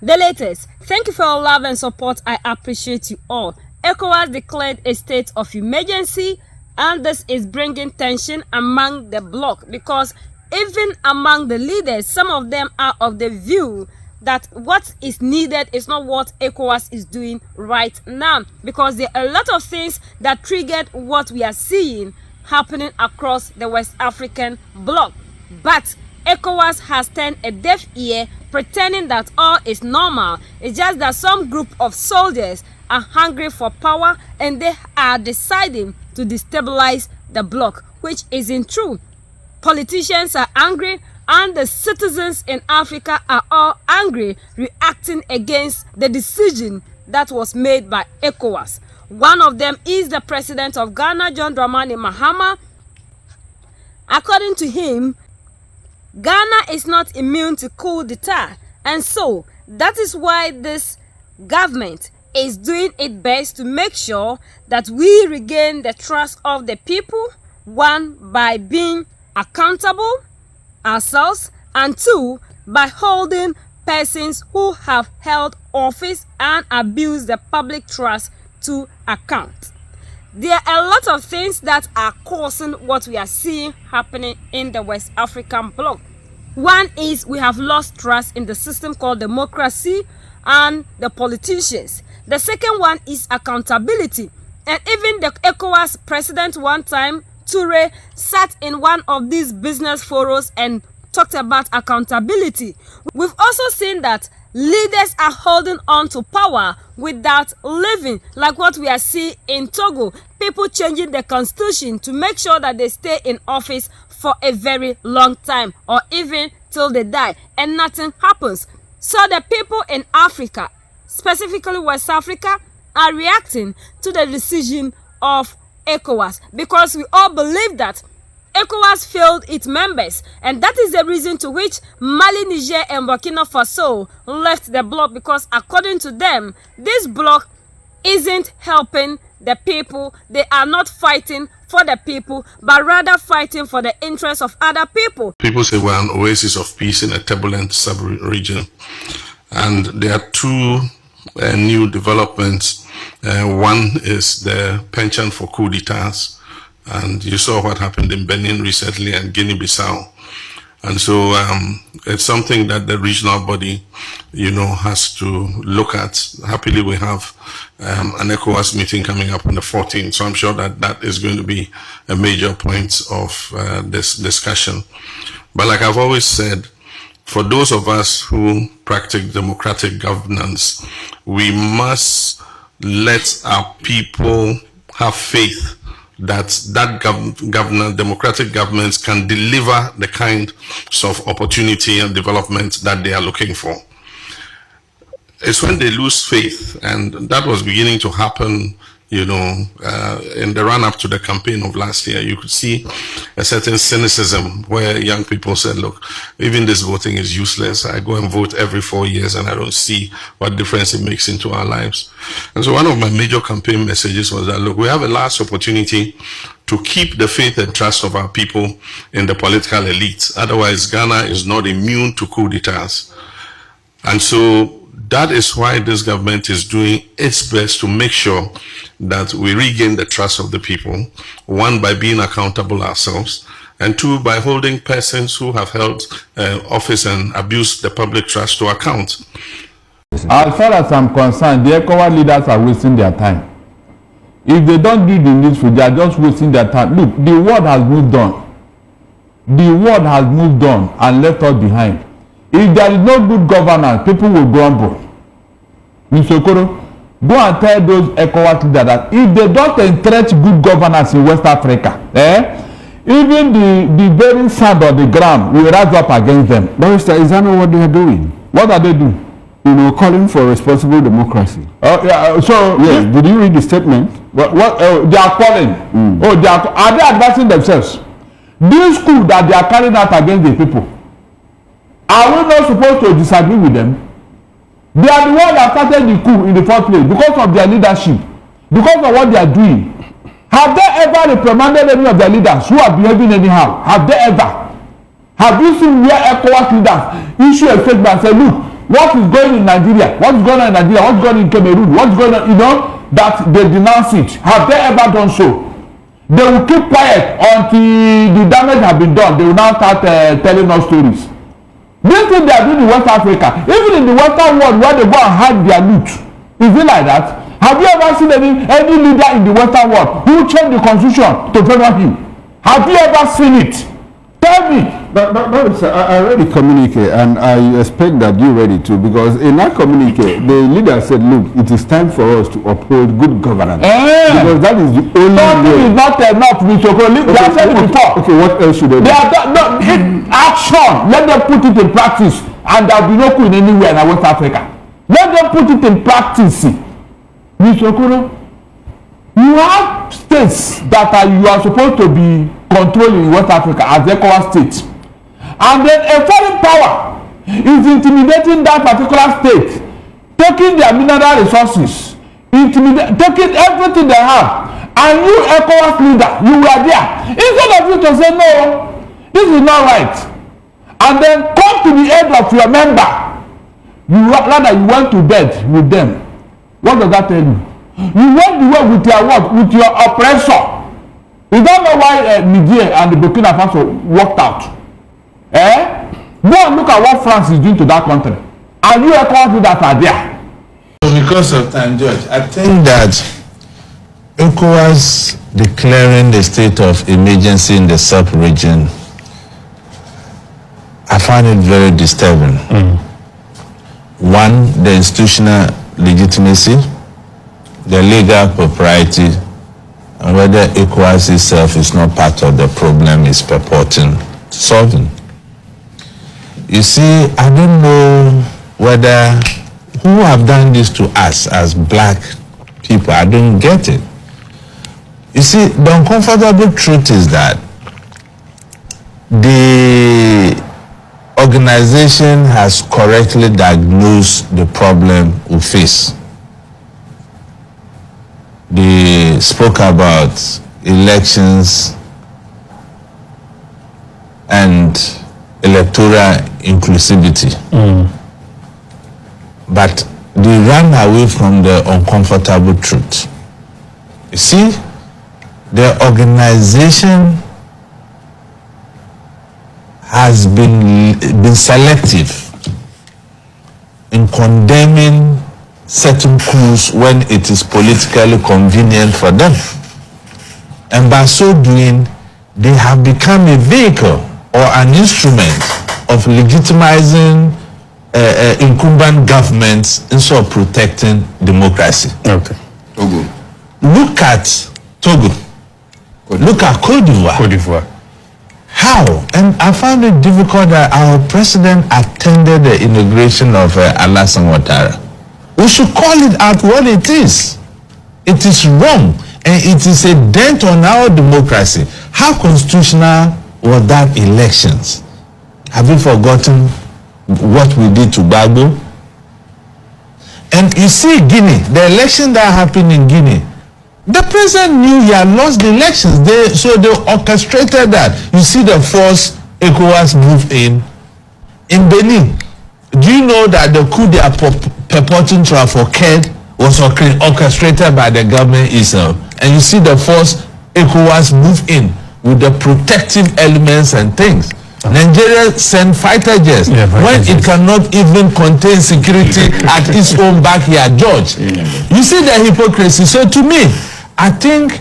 The latest. Thank you for your love and support. I appreciate you all. Ecowas declared a state of emergency, and this is bringing tension among the bloc because even among the leaders, some of them are of the view that what is needed is not what Ecowas is doing right now, because there are a lot of things that triggered what we are seeing happening across the West African bloc. But Ecowas has turned a deaf ear, pretending that all is normal. It's just that some group of soldiers are hungry for power and they are deciding to destabilize the bloc, which isn't true. Politicians are angry and the citizens in Africa are all angry, reacting against the decision that was made by Ecowas. One of them is the president of Ghana, John Dramani Mahama. According to him, Ghana is not immune to coup d'etat, and so that is why this government is doing its best to make sure that we regain the trust of the people, one, by being accountable ourselves, and two, by holding persons who have held office and abused the public trust to account. There are a lot of things that are causing what we are seeing happening in the West African bloc. One is we have lost trust in the system called democracy and the politicians. The second one is accountability. And even the Ecowas president one time, Toure, sat in one of these business forums and talked about accountability. We've also seen that leaders are holding on to power without living, like what we are seeing in Togo. People changing the constitution to make sure that they stay in office for a very long time or even till they die, and nothing happens. So the people in Africa, specifically West Africa, are reacting to the decision of Ecowas because we all believe that Ecowas failed its members, and that is the reason to which Mali, Niger, and Burkina Faso left the bloc, because according to them, this bloc isn't helping the people. They are not fighting for the people, but rather fighting for the interests of other people. People say we're an oasis of peace in a turbulent sub-region, and there are two new developments. One is the penchant for coup d'etats, and you saw what happened in Benin recently and Guinea-Bissau. And so it's something that the regional body, has to look at. Happily, we have an ECOWAS meeting coming up on the 14th. So I'm sure that that is going to be a major point of this discussion. But like I've always said, for those of us who practice democratic governance, we must let our people have faith that democratic governments can deliver the kind of opportunity and development that they are looking for. It's when they lose faith, and that was beginning to happen, in the run-up to the campaign of last year. You could see a certain cynicism where young people said, look, even this voting is useless. I go and vote every 4 years and I don't see what difference it makes into our lives. And so one of my major campaign messages was that, look, we have a last opportunity to keep the faith and trust of our people in the political elite. Otherwise, Ghana is not immune to coup d'etats. And so that is why this government is doing its best to make sure that we regain the trust of the people. One, by being accountable ourselves, and two, by holding persons who have held office and abused the public trust to account. As far as I'm concerned, the ECOWAS leaders are wasting their time. If they don't do the needful, they are just wasting their time. Look, the world has moved on. The world has moved on and left us behind. If there is no good governance, people will grumble. Mr. Okoro, go and tell those ECOWAS leaders that if they don't entrench good governance in West Africa, even the very sand on the ground will rise up against them. Barrister, is that not what they are doing? What are they doing? Calling for responsible democracy. So yes, did you read the statement? What they are calling? Are they advancing themselves? This coup that they are carrying out against the people, are we not supposed to disagree with them? They are the ones that started the coup in the first place because of their leadership, because of what they are doing. Have they ever reprimanded any of their leaders who are behaving anyhow? Have they ever? Have you seen where ECOWAS leaders issue a statement and say, look, what is going in Nigeria, what is going on in Nigeria, what is going on in Cameroon, what is going on, you know, that they denounce it. Have they ever done so? They will keep quiet until the damage has been done. They will now start telling us stories. This thing they are doing in West Africa, even in the Western world where they go and hide their loot, is it like that? Have you ever seen any leader in the Western world who changed the constitution to favor him? Have you ever seen it? Tell me. But I read the communique, and I expect that you read it too, because in that communique, the leader said, look, it is time for us to uphold good governance. Because that is the only way. Is not enough, Mr. Okoro. They have said it before. Okay, what else should they do? Action. Let them put it in practice, and there will be no queen anywhere in West Africa. Let them put it in practice. Mr. Okoro, you have states that you are supposed to be controlling in West Africa as Ecowas states. And then a foreign power is intimidating that particular state, taking their mineral resources, taking everything they have. And you, Ecowas leader, you were there. Instead of you to say, no, this is not right, and then come to the aid of your member, you went to bed with them. What does that tell you? You went to work with your what? With your oppressor. You don't know why Niger and the Burkina Faso worked out. Go and look at what France is doing to that country. And you Ecowas that are there. So because of time, George, I think that ECOWAS declaring the state of emergency in the sub-region, I find it very disturbing. One, the institutional legitimacy, the legal propriety, and whether ECOWAS itself is not part of the problem is purporting solving. You see, I don't know whether who have done this to us as black people. I don't get it. You see, the uncomfortable truth is that the organization has correctly diagnosed the problem we face. They spoke about elections and electoral inclusivity. But they ran away from the uncomfortable truth. You see, the organization has been selective in condemning certain coups when it is politically convenient for them. And by so doing, they have become a vehicle or an instrument of legitimizing incumbent governments instead of protecting democracy. Okay. Togo. Look at Togo. Look at Cote d'Ivoire. Cote d'Ivoire. How? And I found it difficult that our president attended the inauguration of Alassane Ouattara. We should call it out what it is. It is wrong, and it is a dent on our democracy. How constitutional was that elections? Have you forgotten what we did to Gbagbo? And you see Guinea, the election that happened in Guinea, the president knew he had lost the elections, so they orchestrated that. You see the force ECOWAS move in Benin. Do you know that the coup they are purporting to have occurred was orchestrated by the government itself? And you see the force ECOWAS move in with the protective elements and things. Nigeria sent fighter jets when it cannot even contain security at its own backyard, George. You see the hypocrisy. So to me, I think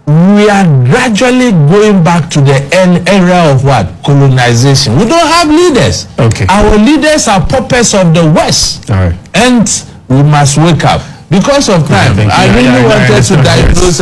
we are gradually going back to the era of what? Colonization. We don't have leaders. Okay. Our leaders are puppets of the West. All right. And we must wake up. Because of time, I really wanted to diagnose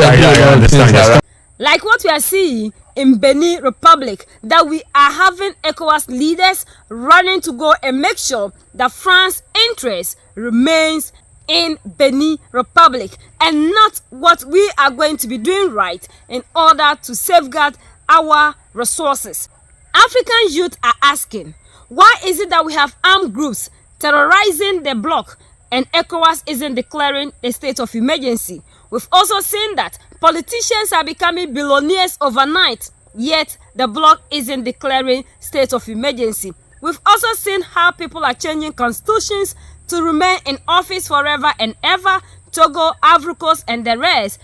things. Like what we are seeing in Benin Republic, that we are having ECOWAS leaders running to go and make sure that France's interest remains in Benin Republic, and not what we are going to be doing right in order to safeguard our resources. African youth are asking, why is it that we have armed groups terrorizing the bloc and ECOWAS isn't declaring a state of emergency? We've also seen that politicians are becoming billionaires overnight, yet the bloc isn't declaring state of emergency. We've also seen how people are changing constitutions to remain in office forever and ever, Togo, Ivory Coast, and the rest.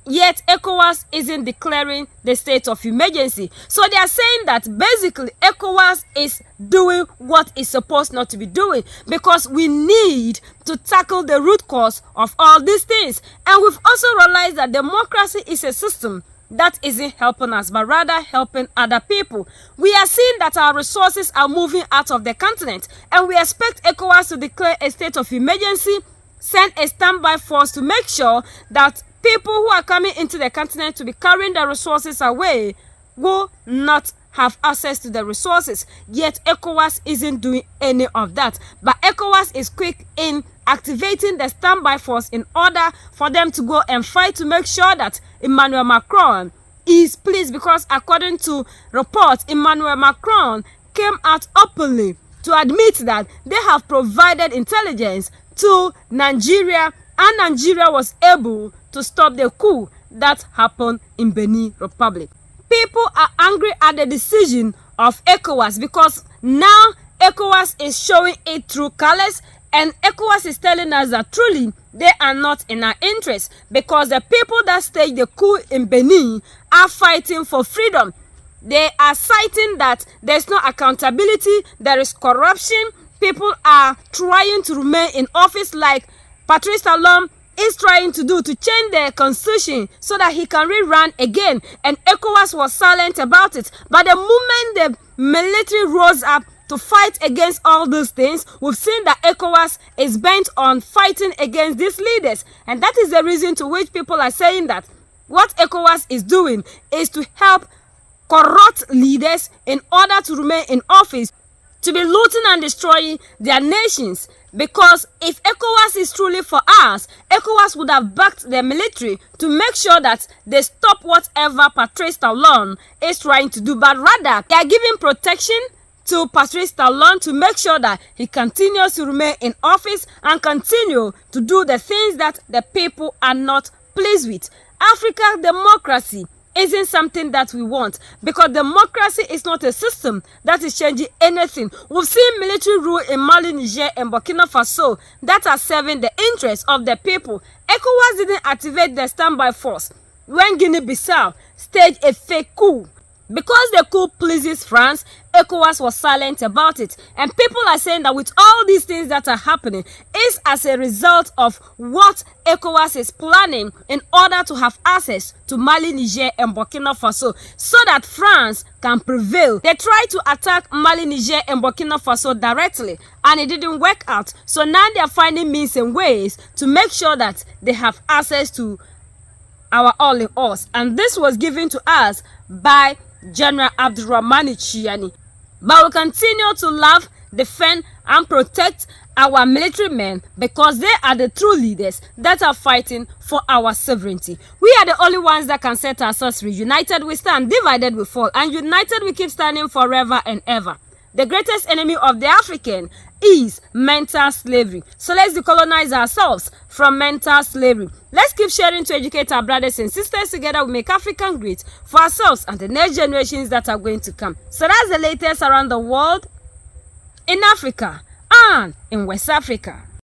Yet ECOWAS isn't declaring the state of emergency. So they are saying that basically ECOWAS is doing what it's supposed not to be doing, because we need to tackle the root cause of all these things. And we've also realized that democracy is a system that isn't helping us, but rather helping other people. We are seeing that our resources are moving out of the continent, and we expect ECOWAS to declare a state of emergency, send a standby force to make sure that people who are coming into the continent to be carrying the resources away will not have access to the resources. Yet ECOWAS isn't doing any of that. But ECOWAS is quick in activating the standby force in order for them to go and fight to make sure that Emmanuel Macron is pleased, because according to reports, Emmanuel Macron came out openly to admit that they have provided intelligence to Nigeria, and Nigeria was able to stop the coup that happened in Benin Republic. People are angry at the decision of ECOWAS, because now ECOWAS is showing it true colors, and ECOWAS is telling us that truly they are not in our interest, because the people that staged the coup in Benin are fighting for freedom. They are citing that there's no accountability, there is corruption, people are trying to remain in office like Patrice Talon is trying to do, to change the constitution so that he can rerun again, and ECOWAS was silent about it. But the moment the military rose up to fight against all those things, we've seen that ECOWAS is bent on fighting against these leaders, and that is the reason to which people are saying that what ECOWAS is doing is to help corrupt leaders in order to remain in office, to be looting and destroying their nations. Because if ECOWAS is truly for us, ECOWAS would have backed the military to make sure that they stop whatever Patrice Talon is trying to do. But rather, they are giving protection to Patrice Talon to make sure that he continues to remain in office and continue to do the things that the people are not pleased with. Africa democracy isn't something that we want, because democracy is not a system that is changing anything. We've seen military rule in Mali, Niger, and Burkina Faso that are serving the interests of the people. ECOWAS didn't activate the standby force when Guinea-Bissau staged a fake coup. Because the coup pleases France, ECOWAS was silent about it. And people are saying that with all these things that are happening is as a result of what ECOWAS is planning in order to have access to Mali, Niger, and Burkina Faso, so that France can prevail. They tried to attack Mali, Niger, and Burkina Faso directly, and it didn't work out. So now they are finding means and ways to make sure that they have access to our all in all. And this was given to us by General Abdurrahmani Chiani. But we continue to love, defend, and protect our military men, because they are the true leaders that are fighting for our sovereignty. We are the only ones that can set ourselves free. United we stand, divided we fall, and united we keep standing forever and ever. The greatest enemy of the African is mental slavery. So let's decolonize ourselves from mental slavery. Let's keep sharing to educate our brothers and sisters. Together we make African great for ourselves and the next generations that are going to come. So that's the latest around the world, in Africa and in West Africa.